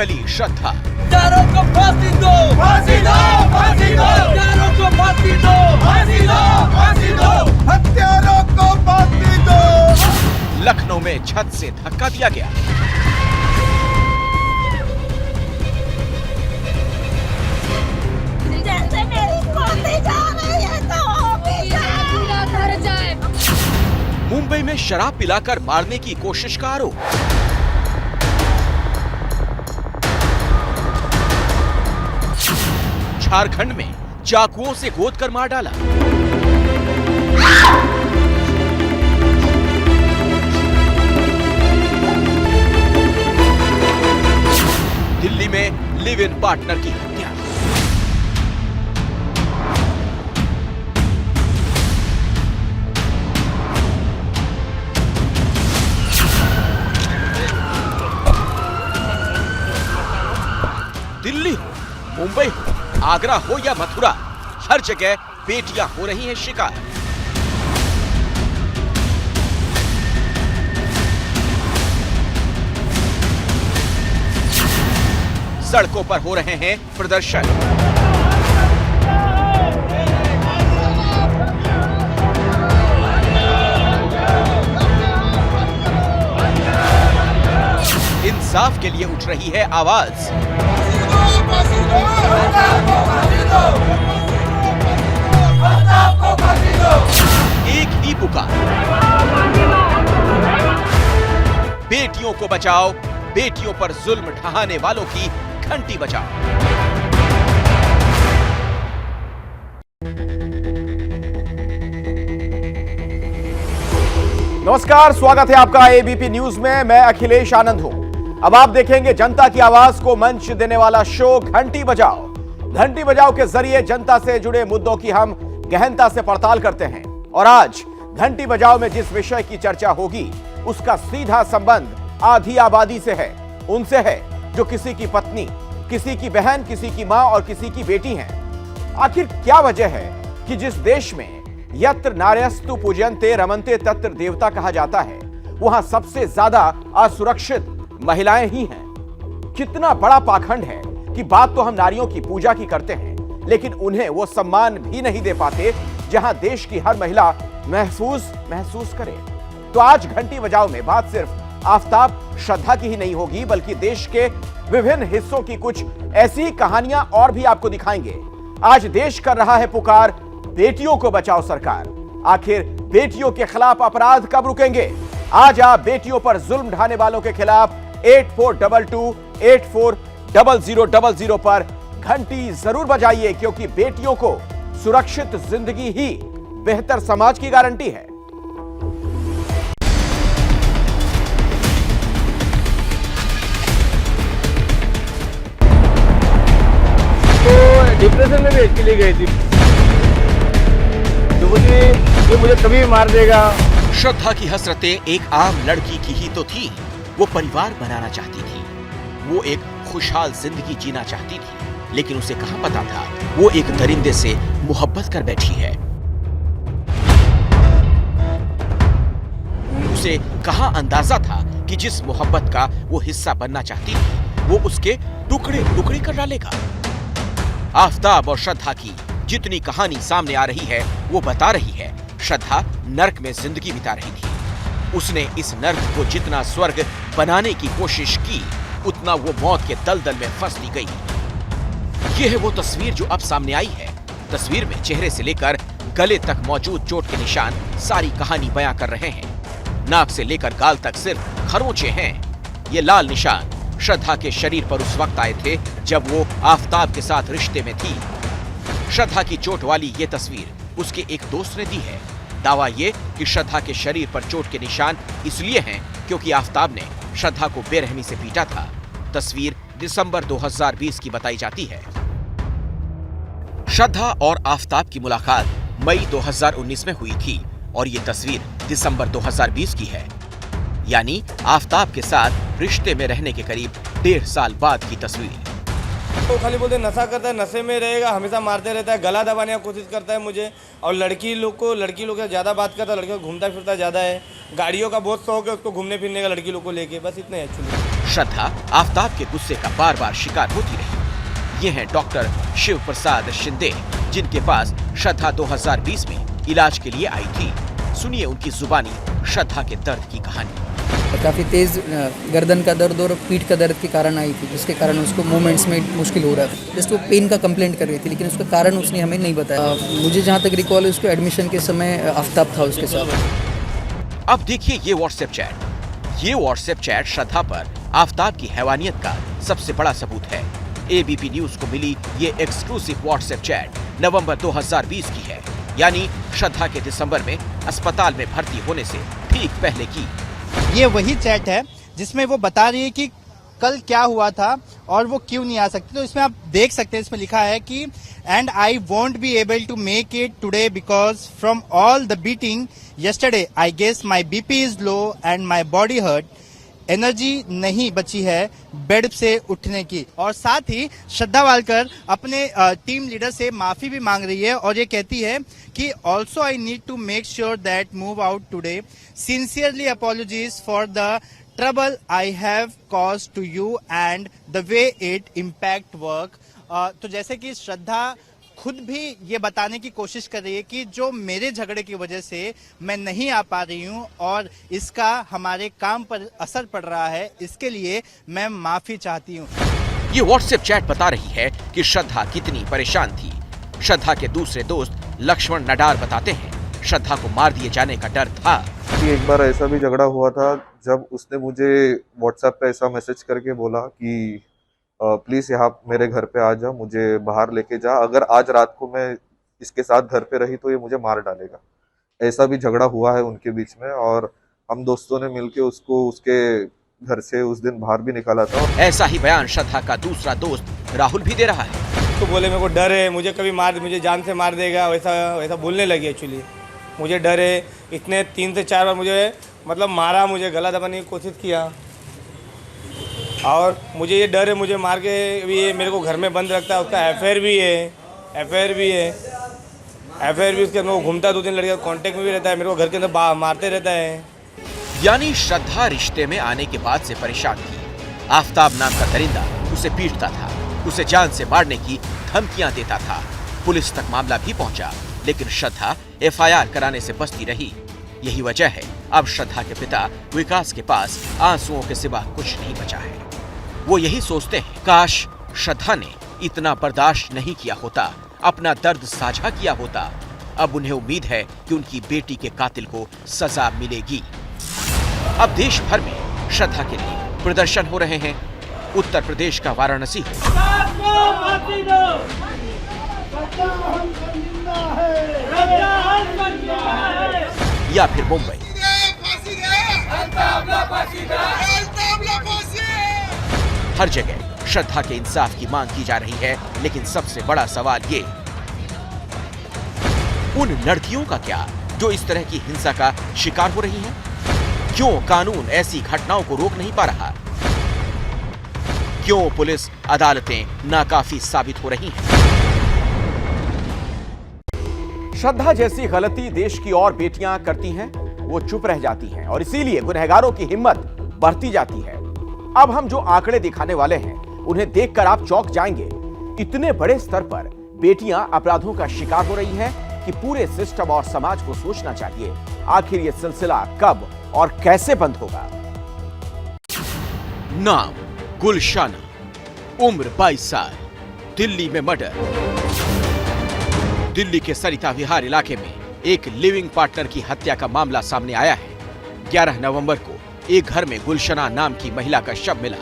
चली श्रद्धा। चारों को फांसी दो, फांसी दो, फांसी दो, चारों को फांसी दो, फांसी दो, फांसी दो, हत्यारों को फांसी दो। लखनऊ में छत से धक्का दिया गया। जैसे मेरी फांसी जा रही है तो वो भी पूरा घर जाए। मुंबई में शराब पिलाकर मारने की कोशिश का आरोप। झारखंड में चाकुओं से गोद कर मार डाला। दिल्ली में लिव इन पार्टनर की हत्या। दिल्ली हो, मुंबई हो, आगरा हो या मथुरा, हर जगह बेटियां हो रही हैं शिकार। सड़कों पर हो रहे हैं प्रदर्शन। इंसाफ के लिए उठ रही है आवाज। एक ही पुकार, बेटियों को बचाओ, बेटियों पर जुल्म ढहाने वालों की घंटी बजाओ। नमस्कार, स्वागत है आपका एबीपी न्यूज में। मैं अखिलेश आनंद हूं। अब आप देखेंगे जनता की आवाज को मंच देने वाला शो घंटी बजाओ। घंटी बजाओ के जरिए जनता से जुड़े मुद्दों की हम गहनता से पड़ताल करते हैं। और आज घंटी बजाओ में जिस विषय की चर्चा होगी उसका सीधा संबंध आधी आबादी से है। उनसे है जो किसी की पत्नी, किसी की बहन, किसी की मां और किसी की बेटी हैं। आखिर क्या वजह है कि जिस देश में यत्र नार्यस्तु पूजयन्ते रमन्ते तत्र देवता कहा जाता है, वहां सबसे ज्यादा असुरक्षित महिलाएं ही हैं। कितना बड़ा पाखंड है कि बात तो हम नारियों की पूजा की करते हैं, लेकिन उन्हें वो सम्मान भी नहीं दे पाते जहां देश की हर महिला महसूस करे। तो आज घंटी बजाओ में बात सिर्फ आफताब श्रद्धा की ही नहीं होगी, बल्कि देश के विभिन्न हिस्सों की कुछ ऐसी कहानियां और भी आपको दिखाएंगे। आज देश कर रहा है पुकार, बेटियों को बचाओ सरकार। आखिर बेटियों के खिलाफ अपराध कब रुकेंगे? आज आप बेटियों पर जुल्म ढाने वालों के खिलाफ 8422840000 पर घंटी जरूर बजाइए, क्योंकि बेटियों को सुरक्षित जिंदगी ही बेहतर समाज की गारंटी है। तो डिप्रेशन में भी इसके लिए गई थी, तो ये मुझे कभी मार देगा। श्रद्धा की हसरतें एक आम लड़की की ही तो थी। वो परिवार बनाना चाहती थी, वो एक खुशहाल जिंदगी जीना चाहती थी, लेकिन उसे कहां पता था वो एक दरिंदे से मोहब्बत कर बैठी है। उसे कहां अंदाजा था कि जिस मोहब्बत का वो हिस्सा बनना चाहती थी वो उसके टुकड़े टुकड़े कर डालेगा। आफताब और श्रद्धा की जितनी कहानी सामने आ रही है वो बता रही है श्रद्धा नर्क में जिंदगी बिता रही थी। उसने इस नर्क को जितना स्वर्ग बनाने की कोशिश की, उतना वो मौत के दलदल में फंसती गई। यह है वो तस्वीर जो अब सामने आई है। तस्वीर में चेहरे से लेकर गले तक मौजूद चोट के निशान सारी कहानी बयां कर रहे हैं। नाक से लेकर गाल तक सिर्फ खरोंचे हैं। ये लाल निशान श्रद्धा के शरीर पर उस वक्त आए थे जब वो आफताब के साथ रिश्ते में थी। श्रद्धा की चोट वाली ये तस्वीर उसके एक दोस्त ने दी है। दावा ये कि श्रद्धा के शरीर पर चोट के निशान इसलिए हैं क्योंकि आफताब ने श्रद्धा को बेरहमी से पीटा था। तस्वीर दिसंबर 2020 की बताई जाती है। श्रद्धा और आफताब की मुलाकात मई 2019 में हुई थी और ये तस्वीर दिसंबर 2020 की है, यानी आफताब के साथ रिश्ते में रहने के करीब 1.5 साल बाद की तस्वीर। तो खाली बोलते नशा करता है, नशे में रहेगा, हमेशा मारते रहता है, गला दबाने की कोशिश करता है मुझे। और लड़की लोग से ज़्यादा बात करता है, लड़कियों को घूमता फिरता ज़्यादा है, गाड़ियों का बहुत शौक है उसको घूमने फिरने का लड़की लोग को लेके, बस इतना है एक्चुअली। श्रद्धा आफताब के गुस्से का बार बार शिकार होती रही। ये हैं डॉक्टर शिव प्रसाद शिंदे, जिनके पास श्रद्धा 2020 में इलाज के लिए आई थी। सुनिए उनकी जुबानी श्रद्धा के दर्द की कहानी। काफ़ी तेज़ गर्दन का दर्द और पीठ का दर्द के कारण आई थी, जिसके कारण उसको मूवमेंट्स में मुश्किल हो रहा था। जस्ट वो पेन का कंप्लेंट कर रही थी, लेकिन उसका कारण उसने हमें नहीं बताया। मुझे जहाँ तक रिकॉल है, उसको एडमिशन के समय आफताब था उसके साथ। अब देखिए ये व्हाट्सएप चैट। ये व्हाट्सएप चैट श्रद्धा पर आफताब की हैवानियत का सबसे बड़ा सबूत है। एबीपी न्यूज को मिली ये एक्सक्लूसिव व्हाट्सएप चैट नवंबर 2020 की है, यानी श्रद्धा के दिसंबर में अस्पताल में भर्ती होने से ठीक पहले की। ये वही चैट है जिसमें वो बता रही है कि कल क्या हुआ था और वो क्यों नहीं आ सकती। तो इसमें आप देख सकते हैं, इसमें लिखा है कि and I won't be able to make it today because from all the beating yesterday I guess my BP is low and my body hurt. Energy नहीं बची है बेड से उठने की। और साथ ही श्रद्धा वालकर अपने टीम लीडर से माफी भी मांग रही है और ये कहती है कि also I need to make sure that move out today. Sincerely apologies for the trouble I have cause to you and the way it impact work. तो जैसे कि श्रद्धा खुद भी ये बताने की कोशिश कर रही है कि जो मेरे झगड़े की वजह से मैं नहीं आ पा रही हूँ और इसका हमारे काम पर असर पड़ रहा है, इसके लिए मैं माफी चाहती हूँ। ये व्हाट्सएप चैट बता रही है कि श्रद्धा कितनी परेशान थी। श्रद्धा के दूसरे दोस्त लक्ष्मण नडार बताते हैं श्रद्धा को मार दिए जाने का डर था। एक बार ऐसा भी झगड़ा हुआ था जब उसने मुझे व्हाट्सएप पे ऐसा मैसेज करके बोला कि प्लीज यहाँ मेरे घर पे आ जा, मुझे बाहर लेके जा, अगर आज रात को मैं इसके साथ घर पे रही तो ये मुझे मार डालेगा। ऐसा भी झगड़ा हुआ है उनके बीच में और हम दोस्तों ने मिलके उसको उसके घर से उस दिन बाहर भी निकाला था। ऐसा ही बयान श्रद्धा का दूसरा दोस्त राहुल भी दे रहा है। तो बोले मेरे को डर है, मुझे कभी मुझे जान से मार देगा, वैसा बोलने लगी। एक्चुअली मुझे डर है, इसने 3 से 4 बार मुझे मारा, मुझे गला दबाने की कोशिश किया और मुझे ये डर है मुझे मार के भी ये मेरे को घर में बंद रखता है। उसका एफआईआर भी है उसके अंदर। वो घूमता 2-3 लड़कियों कांटेक्ट में भी रहता है, मेरे को घर के अंदर मारते रहता है। यानी श्रद्धा रिश्ते में आने के बाद से परेशान थी। आफताब नाम का दरिंदा उसे पीटता था, उसे जान से मारने की धमकियां देता था। पुलिस तक मामला भी पहुंचा, लेकिन श्रद्धा एफआईआर कराने से बचती रही। यही वजह है अब श्रद्धा के पिता विकास के पास आंसुओं के सिवा कुछ नहीं बचा है। वो यही सोचते हैं काश श्रद्धा ने इतना बर्दाश्त नहीं किया होता, अपना दर्द साझा किया होता। अब उन्हें उम्मीद है कि उनकी बेटी के कातिल को सजा मिलेगी। अब देश भर में श्रद्धा के लिए प्रदर्शन हो रहे हैं। उत्तर प्रदेश का वाराणसी हो या फिर मुंबई, हर जगह श्रद्धा के इंसाफ की मांग की जा रही है। लेकिन सबसे बड़ा सवाल ये, उन लड़कियों का क्या जो इस तरह की हिंसा का शिकार हो रही हैं? क्यों कानून ऐसी घटनाओं को रोक नहीं पा रहा? क्यों पुलिस अदालतें नाकाफी साबित हो रही हैं? श्रद्धा जैसी गलती देश की और बेटियां करती हैं, वो चुप रह जाती हैं और इसीलिए गुनहगारों की हिम्मत बढ़ती जाती है। अब हम जो आंकड़े दिखाने वाले हैं उन्हें देखकर आप चौंक जाएंगे। इतने बड़े स्तर पर बेटियां अपराधों का शिकार हो रही हैं कि पूरे सिस्टम और समाज को सोचना चाहिए आखिर ये सिलसिला कब और कैसे बंद होगा। नाम गुलशाना, उम्र 22 साल, दिल्ली में मर्डर। दिल्ली के सरिता विहार इलाके में एक लिविंग पार्टनर की हत्या का मामला सामने आया है। 11 नवंबर को एक घर में गुलशना नाम की महिला का शव मिला।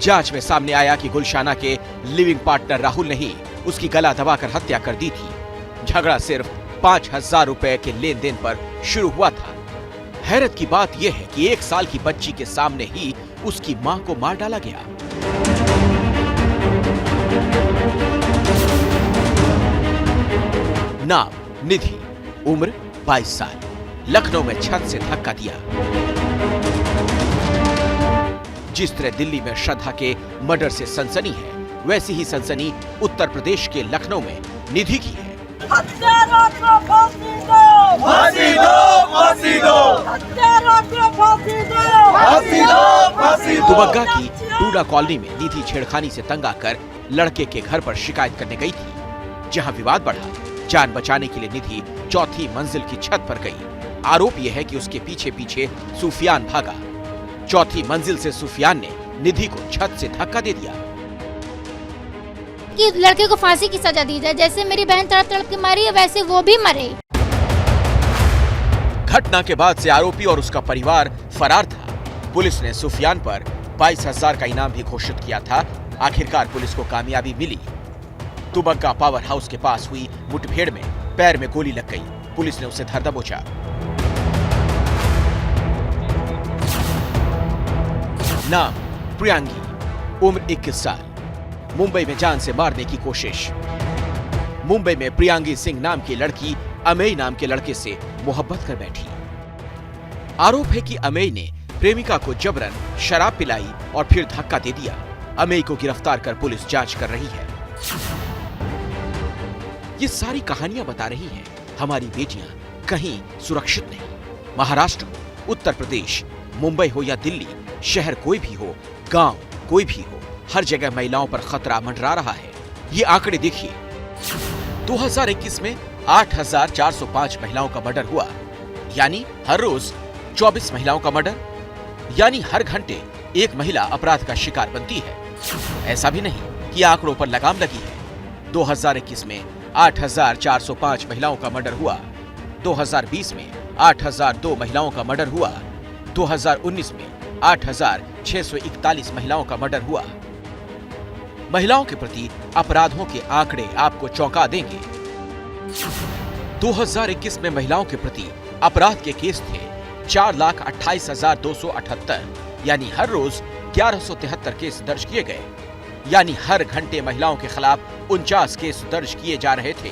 जांच में सामने आया कि गुलशाना के लिविंग पार्टनर राहुल ने ही उसकी गला दबाकर हत्या कर दी थी। झगड़ा सिर्फ 5,000 रुपए के लेन देन पर शुरू हुआ था। हैरत की बात यह है कि 1 साल की बच्ची के सामने ही उसकी मां को मार डाला गया। नाम निधि, उम्र 22 साल, लखनऊ में छत से धक्का दिया। जिस तरह दिल्ली में श्रद्धा के मर्डर से सनसनी है, वैसी ही सनसनी उत्तर प्रदेश के लखनऊ में निधि की है। हत्यारों को फांसी दो, फांसी दो, फांसी दो, हत्यारों को फांसी दो, फांसी दो, फांसी दो। दुबग्गा की डूडा कॉलोनी में निधि छेड़खानी से तंग आकर लड़के के घर पर शिकायत करने गई थी, जहां विवाद बढ़ा। जान बचाने के लिए निधि चौथी मंजिल की छत पर गई। आरोप यह है कि उसके पीछे पीछे सूफियान भागा। चौथी मंजिल से सूफियान ने निधि को छत से धक्का दे दिया कि लड़के को फांसी की सजा दी जाए, जैसे मेरी बहन तड़प तड़प के मरी है वैसे वो भी मरे। घटना के बाद से आरोपी और उसका परिवार फरार था। पुलिस ने सूफियान पर 22,000 का इनाम भी घोषित किया था। आखिरकार पुलिस को कामयाबी मिली। दुबग्गा पावर हाउस के पास हुई मुठभेड़ में पैर में गोली लग गई। पुलिस ने उसे धर दबोचा। नाम प्रियांगी, उम्र 21 साल, मुंबई में जान से मारने की कोशिश। मुंबई में प्रियांगी सिंह नाम की लड़की अमेय नाम के लड़के से मोहब्बत कर बैठी। आरोप है कि अमेय ने प्रेमिका को जबरन शराब पिलाई और फिर धक्का दे दिया। अमेय को गिरफ्तार कर पुलिस जांच कर रही है। ये सारी कहानियां बता रही हैं हमारी बेटियां कहीं सुरक्षित नहीं। महाराष्ट्र हो, उत्तर प्रदेश, मुंबई हो या दिल्ली, शहर कोई भी हो, गांव कोई भी हो, हर जगह महिलाओं पर खतरा मंडरा रहा है। ये आंकड़े देखिए, 2021 में 8,405 महिलाओं का मर्डर हुआ, यानी हर रोज 24 महिलाओं का मर्डर, यानी हर घंटे एक महिला अपराध का शिकार बनती है। ऐसा भी नहीं कि आंकड़ों पर लगाम लगी है। 2021 में 8,405 महिलाओं का मर्डर हुआ, 2020 में 8,002 महिलाओं का मर्डर हुआ, 2019 में 8,641 महिलाओं का मर्डर हुआ। महिलाओं के प्रति अपराधों के आंकड़े आपको चौंका देंगे। 2021 में महिलाओं के प्रति अपराध के केस थे 4,28,278, यानी हर रोज 1173 केस दर्ज किए गए, यानी हर घंटे महिलाओं के खिलाफ 49 केस दर्ज किए जा रहे थे।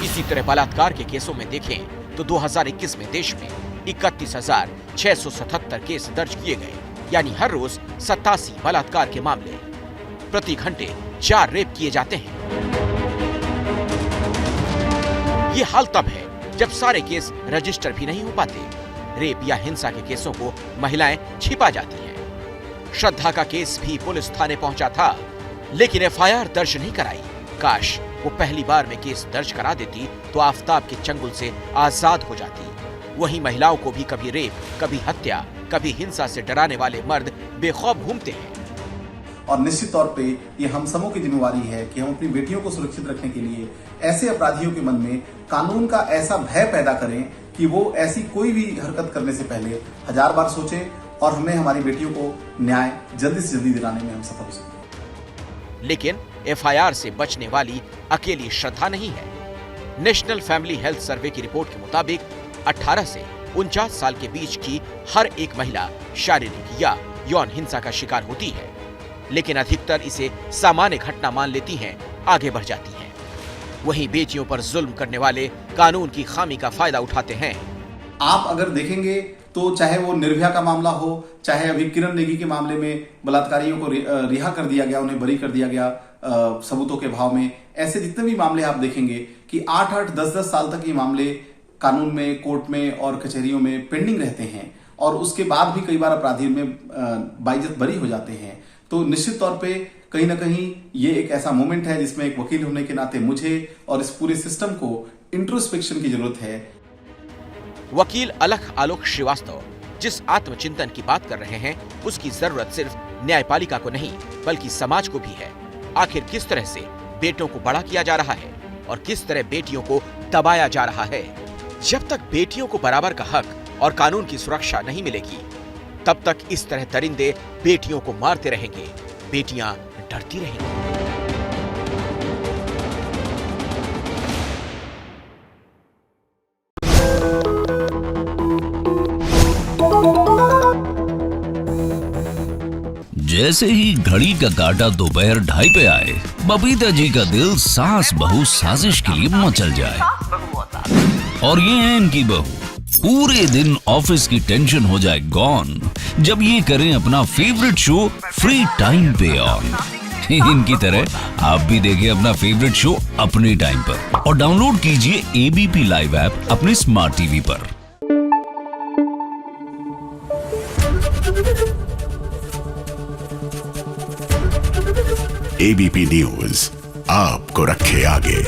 इसी तरह बलात्कार के केसों में देखें तो 2021 में देश में 31,677 केस दर्ज किए गए, यानी हर रोज 87 बलात्कार के मामले। प्रति घंटे 4 रेप किए जाते हैं। ये हाल तब है जब सारे केस रजिस्टर भी नहीं हो पाते। रेप या हिंसा के केसों को महिलाएं छिपा जाती हैं। श्रद्धा का केस भी पुलिस थाने पहुंचा था, लेकिन एफआईआर दर्ज नहीं कराई। काश वो पहली बार में केस दर्ज करा देती तो आफताब के चंगुल से आजाद हो जाती। वहीं महिलाओं को भी कभी रेप, कभी हत्या, कभी हिंसा से डराने वाले मर्द बेखौफ घूमते हैं। और निश्चित तौर पे ये हम सबों की जिम्मेवारी है कि हम अपनी बेटियों को सुरक्षित रखने के लिए ऐसे अपराधियों के मन में कानून का ऐसा भय पैदा करें कि वो ऐसी कोई भी हरकत करने से पहले 1000 बार सोचें और हमें हमारी बेटियों को न्याय जल्दी से जल्दी दिलाने में हम सफल हो सकें। लेकिन एफआईआर से बचने वाली अकेली श्रद्धा नहीं है। नेशनल फैमिली हेल्थ सर्वे की रिपोर्ट के मुताबिक 18 से 49 साल के बीच की हर एक महिला शारीरिक या यौन हिंसा का शिकार होती है, लेकिन अधिकतर इसे सामान्य घटना मान लेती हैं, आगे बढ़ जाती हैं। वहीं बेटियों पर जुल्म करने वाले कानून की खामी का फायदा उठाते हैं। आप अगर देखेंगे तो चाहे वो निर्भया का मामला हो, चाहे अभी किरण नेगी के मामले में बलात्कारियों को रिहा कर दिया गया, उन्हें बरी कर दिया गया सबूतों के अभाव में, ऐसे जितने भी मामले आप देखेंगे कि 8-8, 10-10 साल तक ये मामले कानून में, कोर्ट में और कचहरियों में पेंडिंग रहते हैं और उसके बाद भी कई बार अपराधी में बाइज्जत बरी हो जाते हैं। तो निश्चित तौर पे कहीं ना कहीं ये एक ऐसा मोमेंट है जिसमें एक वकील होने के नाते मुझे और इस पूरे सिस्टम को इंट्रोस्पेक्शन की जरूरत है। वकील अलख आलोक श्रीवास्तव जिस आत्मचिंतन की बात कर रहे हैं, उसकी जरूरत सिर्फ न्यायपालिका को नहीं बल्कि समाज को भी है। आखिर किस तरह से बेटों को बड़ा किया जा रहा है और किस तरह बेटियों को दबाया जा रहा है। जब तक बेटियों को बराबर का हक और कानून की सुरक्षा नहीं मिलेगी, तब तक इस तरह दरिंदे बेटियों को मारते रहेंगे, बेटियां डरती रहेंगी। जैसे ही घड़ी का काटा दोपहर 2:30 पे आए, बबीता जी का दिल सास बहू साजिश के लिए मचल जाए। और ये है इनकी बहू, पूरे दिन ऑफिस की टेंशन हो जाए गॉन जब ये करें अपना फेवरेट शो फ्री टाइम पे ऑन। इनकी तरह आप भी देखें अपना फेवरेट शो अपने टाइम पर और डाउनलोड कीजिए एबीपी लाइव ऐप अपने स्मार्ट टीवी पर। 「 Thank you. एबीपी न्यूज आपको रखे आगे।